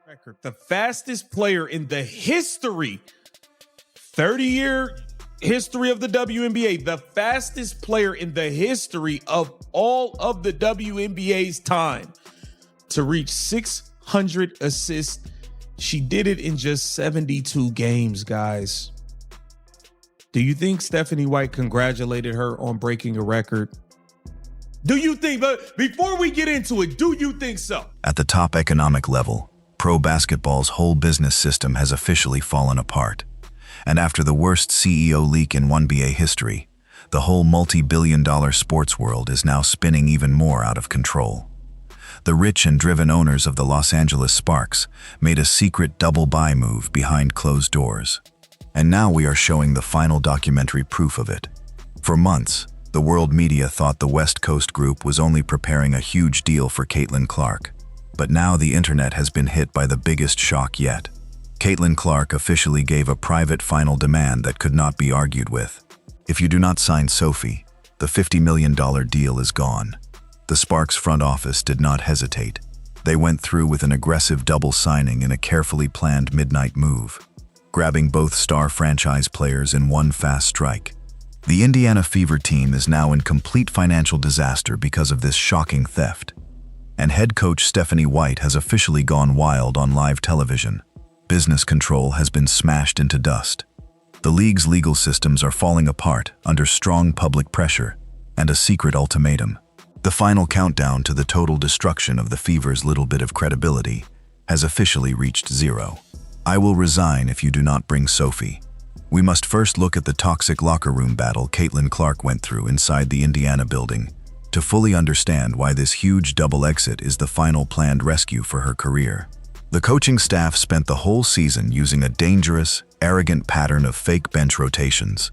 record. The fastest player in the history, 30-year history of the WNBA, the fastest player in the history of all of the WNBA's time to reach 600 assists. She did it in just 72 games, guys. Do you think Stephanie White congratulated her on breaking a record? Do you think, but before we get into it, do you think so? At the top economic level, pro basketball's whole business system has officially fallen apart. And after the worst CEO leak in WNBA history, the whole multi-billion-dollar sports world is now spinning even more out of control. The rich and driven owners of the Los Angeles Sparks made a secret double-buy move behind closed doors. And now we are showing the final documentary proof of it. For months, the world media thought the West Coast group was only preparing a huge deal for Caitlin Clark. But now the internet has been hit by the biggest shock yet. Caitlin Clark officially gave a private final demand that could not be argued with. If you do not sign Sophie, the $50 million deal is gone. The Sparks front office did not hesitate. They went through with an aggressive double signing in a carefully planned midnight move, grabbing both star franchise players in one fast strike. The Indiana Fever team is now in complete financial disaster because of this shocking theft. And head coach Stephanie White has officially gone wild on live television. Business control has been smashed into dust. The league's legal systems are falling apart under strong public pressure and a secret ultimatum. The final countdown to the total destruction of the Fever's little bit of credibility has officially reached zero. I will resign if you do not bring Sophie. We must first look at the toxic locker room battle Caitlin Clark went through inside the Indiana building to fully understand why this huge double exit is the final planned rescue for her career. The coaching staff spent the whole season using a dangerous, arrogant pattern of fake bench rotations,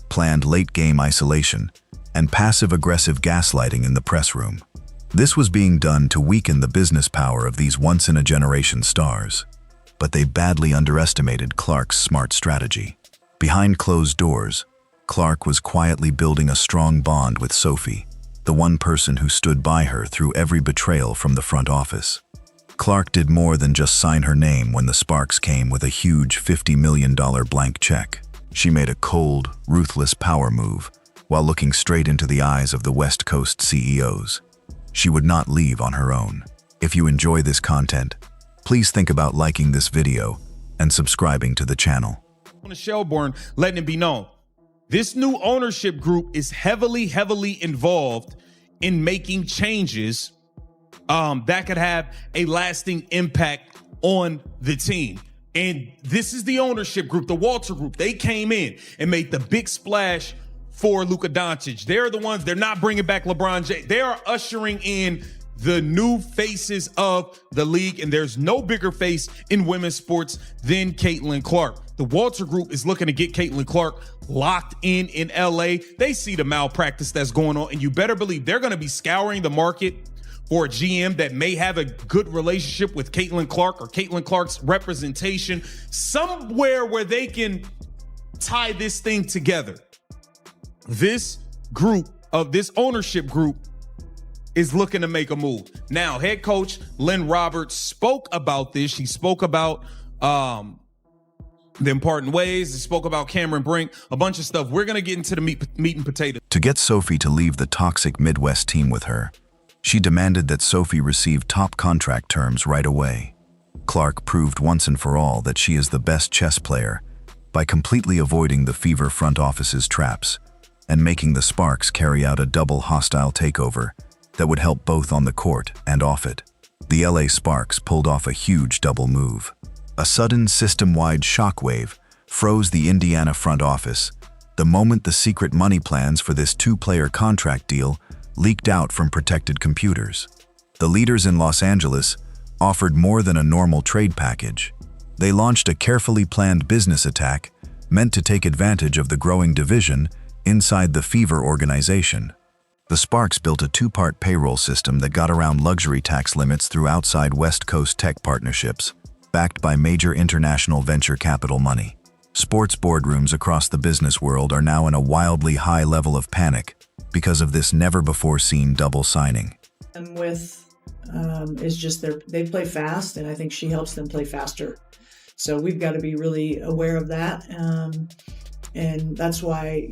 planned late-game isolation, and passive-aggressive gaslighting in the press room. This was being done to weaken the business power of these once-in-a-generation stars. But they badly underestimated Clark's smart strategy. Behind closed doors, Clark was quietly building a strong bond with Sophie, the one person who stood by her through every betrayal from the front office. Clark did more than just sign her name when the Sparks came with a huge $50 million blank check. She made a cold, ruthless power move while looking straight into the eyes of the West Coast CEOs. She would not leave on her own. If you enjoy this content, please think about liking this video and subscribing to the channel. On the Shelbourne, letting it be known, this new ownership group is heavily involved in making changes that could have a lasting impact on the team. And this is the ownership group, the Walter Group. They came in and made the big splash for Luka Doncic. They're the ones, they're not bringing back LeBron James. They are ushering in the new faces of the league, and there's no bigger face in women's sports than Caitlin Clark. The Walter Group is looking to get Caitlin Clark locked in LA. They see the malpractice that's going on, and you better believe they're going to be scouring the market for a GM that may have a good relationship with Caitlin Clark or Caitlin Clark's representation, somewhere where they can tie this thing together. This ownership group is looking to make a move. Now, head coach Lynn Roberts spoke about this. She spoke about the important ways. She spoke about Cameron Brink, a bunch of stuff. We're going to get into the meat and potatoes. To get Sophie to leave the toxic Midwest team with her, she demanded that Sophie receive top contract terms right away. Clark proved once and for all that she is the best chess player by completely avoiding the Fever front office's traps and making the Sparks carry out a double hostile takeover that would help both on the court and off it. The LA Sparks pulled off a huge double move. A sudden system-wide shockwave froze the Indiana front office the moment the secret money plans for this two-player contract deal leaked out from protected computers. The leaders in Los Angeles offered more than a normal trade package. They launched a carefully planned business attack meant to take advantage of the growing division inside the Fever organization. The Sparks built a two-part payroll system that got around luxury tax limits through outside West Coast tech partnerships, backed by major international venture capital money. Sports boardrooms across the business world are now in a wildly high level of panic because of this never-before-seen double signing. And with is just they play fast, and I think she helps them play faster. So we've got to be really aware of that. And that's why,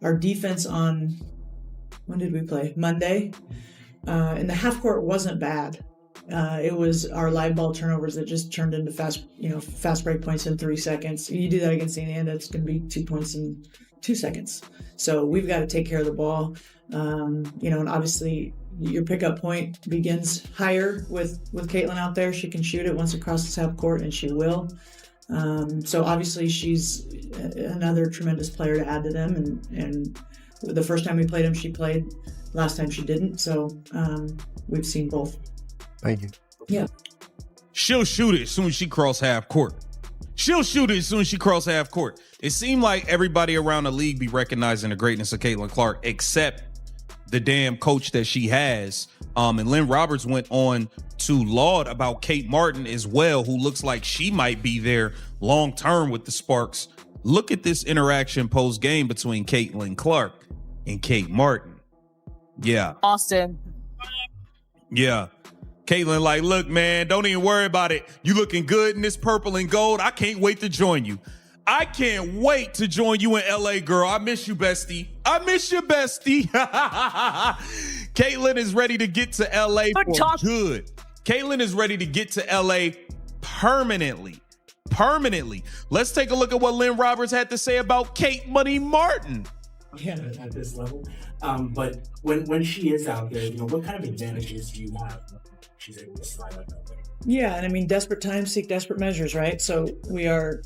our defense on, when did we play? Monday. In the half court wasn't bad. It was our live ball turnovers that just turned into fast break points in 3 seconds. You do that against Indiana, it's going to be 2 points in 2 seconds. So we've got to take care of the ball. And obviously your pickup point begins higher with Caitlin out there. She can shoot it once across the half court, and she will. So obviously she's another tremendous player to add to them. And the first time we played them, she played. Last time she didn't. So we've seen both. Thank you. Yeah. She'll shoot it as soon as she cross half court. It seemed like everybody around the league be recognizing the greatness of Caitlin Clark, except the damn coach that she has. And Lynn Roberts went on to laud about Kate Martin as well, who looks like she might be there long term with the Sparks. Look at this interaction post game between Caitlin Clark and Kate Martin. Yeah. Austin. Yeah. Caitlin like, look, man, don't even worry about it. You looking good in this purple and gold. I can't wait to join you. I can't wait to join you in LA, girl. I miss you, bestie. I miss you, bestie. Caitlin is ready to get to LA for good. Caitlin is ready to get to LA permanently. Let's take a look at what Lynn Roberts had to say about Kate Money Martin. Yeah, at this level. But when she is out there, what kind of advantages do you have when she's able to slide up that way? Yeah, and I mean, desperate times seek desperate measures, right? So we are,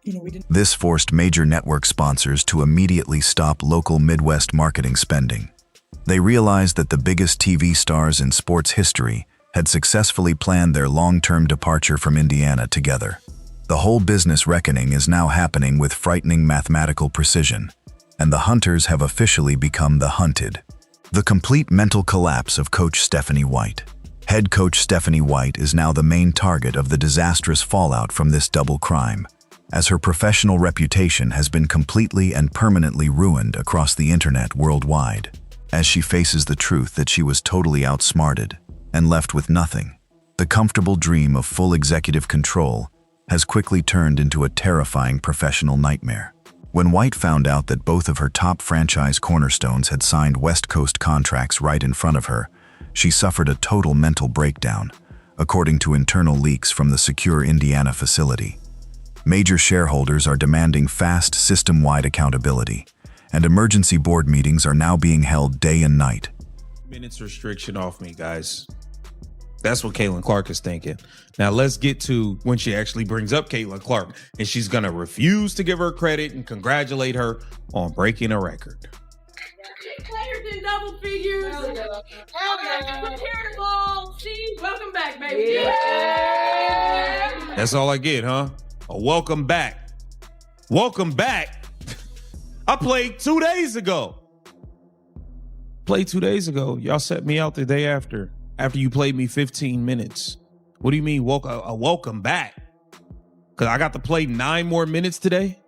we didn't. This forced major network sponsors to immediately stop local Midwest marketing spending. They realized that the biggest TV stars in sports history had successfully planned their long-term departure from Indiana together. The whole business reckoning is now happening with frightening mathematical precision, and the hunters have officially become the hunted. The complete mental collapse of Coach Stephanie White. Head coach Stephanie White is now the main target of the disastrous fallout from this double crime, as her professional reputation has been completely and permanently ruined across the internet worldwide, as she faces the truth that she was totally outsmarted and left with nothing. The comfortable dream of full executive control has quickly turned into a terrifying professional nightmare. When White found out that both of her top franchise cornerstones had signed West Coast contracts right in front of her, she suffered a total mental breakdown, according to internal leaks from the secure Indiana facility. Major shareholders are demanding fast, system-wide accountability, and emergency board meetings are now being held day and night. Minutes restriction off me, guys. That's what Caitlin Clark is thinking. Now let's get to when she actually brings up Caitlin Clark, and she's going to refuse to give her credit and congratulate her on breaking a record. Players in double figures. Prepared ball. See, welcome back, baby. Yeah. That's all I get, huh? A welcome back. Welcome back. I played 2 days ago. Y'all set me out the day after you played me 15 minutes. What do you mean, welcome back? Because I got to play 9 more minutes today?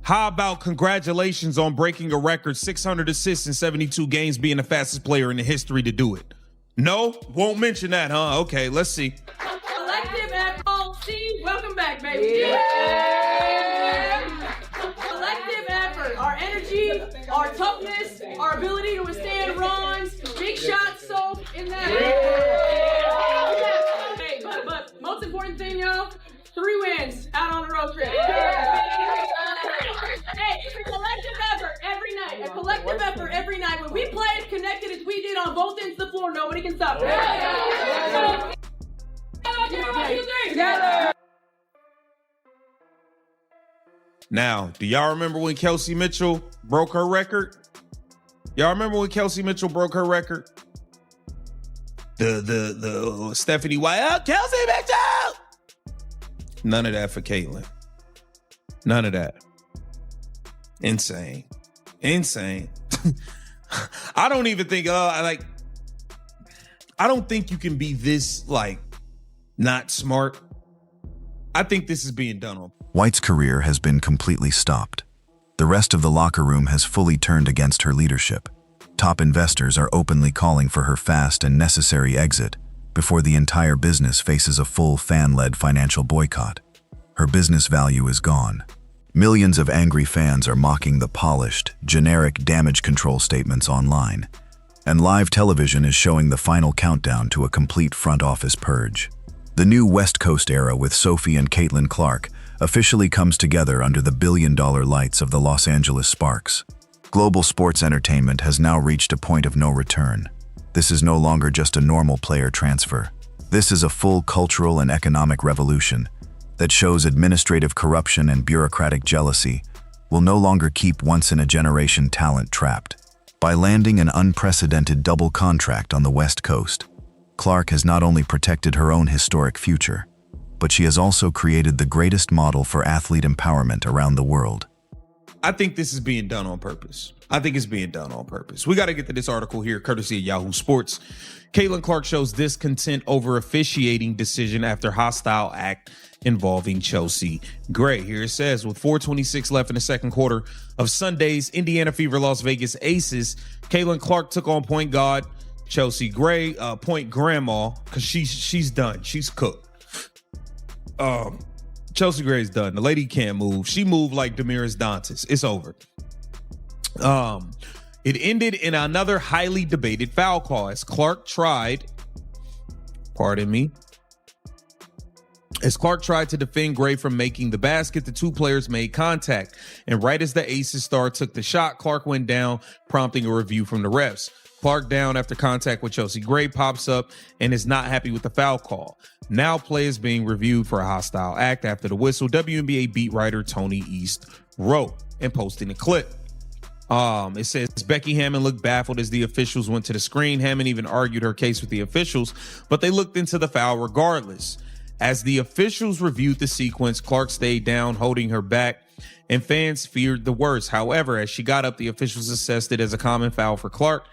How about congratulations on breaking a record, 600 assists in 72 games, being the fastest player in the history to do it? No? Won't mention that, huh? Okay, let's see. Collective effort. See, welcome back, baby. Yeah. Collective effort. Our energy, our toughness, our ability to withstand runs, big shots, so in that. Hey, but most important thing, y'all, 3 wins out on the road trip. Hey, it's a collective effort every night. A collective effort every night. When we play as connected as we did on both ends of the floor, nobody can stop us. Together. Now, do y'all remember when Kelsey Mitchell broke her record? The Stephanie White, oh, Kelsey Mitchell! None of that for Caitlin. None of that. Insane. I don't even think, I don't think you can be this, not smart. I think this is being done on. White's career has been completely stopped. The rest of the locker room has fully turned against her leadership. Top investors are openly calling for her fast and necessary exit before the entire business faces a full fan-led financial boycott. Her business value is gone. Millions of angry fans are mocking the polished, generic damage control statements online, and live television is showing the final countdown to a complete front office purge. The new West Coast era with Sophie and Caitlin Clark officially comes together under the billion-dollar lights of the Los Angeles Sparks. Global sports entertainment has now reached a point of no return. This is no longer just a normal player transfer. This is a full cultural and economic revolution that shows administrative corruption and bureaucratic jealousy will no longer keep once-in-a-generation talent trapped. By landing an unprecedented double contract on the West Coast, Clark has not only protected her own historic future, but she has also created the greatest model for athlete empowerment around the world. I think this is being done on purpose. I think it's being done on purpose. We got to get to this article here, courtesy of Yahoo Sports. Caitlin Clark shows discontent over officiating decision after hostile act involving Chelsea Gray. Here it says, with 4:26 left in the second quarter of Sunday's Indiana Fever Las Vegas Aces, Caitlin Clark took on point guard Chelsea Gray, point grandma, because she's done. She's cooked. Chelsea Gray's done. The lady can't move. She moved like Damiris Dantas. It's over. It ended in another highly debated foul call as Clark tried to defend Gray from making the basket. The two players made contact, and right as the Aces star took the shot, Clark went down, prompting a review from the refs. Clark, down after contact with Chelsea Gray, pops up and is not happy with the foul call. Now play is being reviewed for a hostile act after the whistle, WNBA beat writer Tony East wrote and posted a clip. It says Becky Hammond looked baffled as the officials went to the screen. Hammond even argued her case with the officials, but they looked into the foul regardless. As the officials reviewed the sequence, Clark stayed down, holding her back, and fans feared the worst. However, as she got up, the officials assessed it as a common foul for Clark,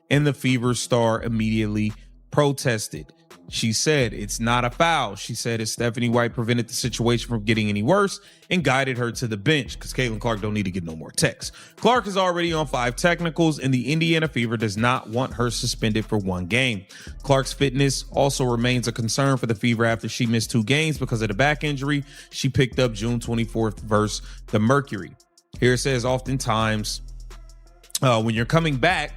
and the Fever star immediately protested. She said, "It's not a foul." She said as Stephanie White prevented the situation from getting any worse and guided her to the bench because Caitlin Clark don't need to get no more texts. Clark is already on 5 technicals, and the Indiana Fever does not want her suspended for 1 game. Clark's fitness also remains a concern for the Fever after she missed 2 games because of the back injury she picked up June 24th versus the Mercury. Here it says, oftentimes when you're coming back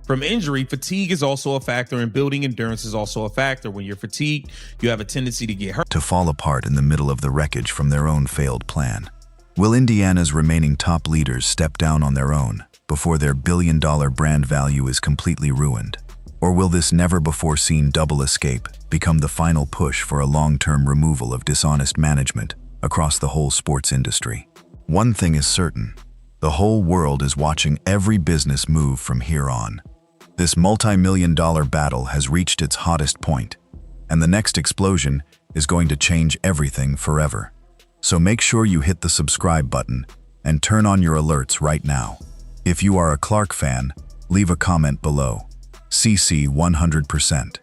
from injury, fatigue is also a factor, and building endurance is also a factor. When you're fatigued, you have a tendency to get hurt. To fall apart in the middle of the wreckage from their own failed plan. Will Indiana's remaining top leaders step down on their own before their billion-dollar brand value is completely ruined? Or will this never-before-seen double escape become the final push for a long-term removal of dishonest management across the whole sports industry? One thing is certain: the whole world is watching every business move from here on. This multi-million-dollar battle has reached its hottest point, and the next explosion is going to change everything forever. So make sure you hit the subscribe button and turn on your alerts right now. If you are a Clark fan, leave a comment below. CC 100%.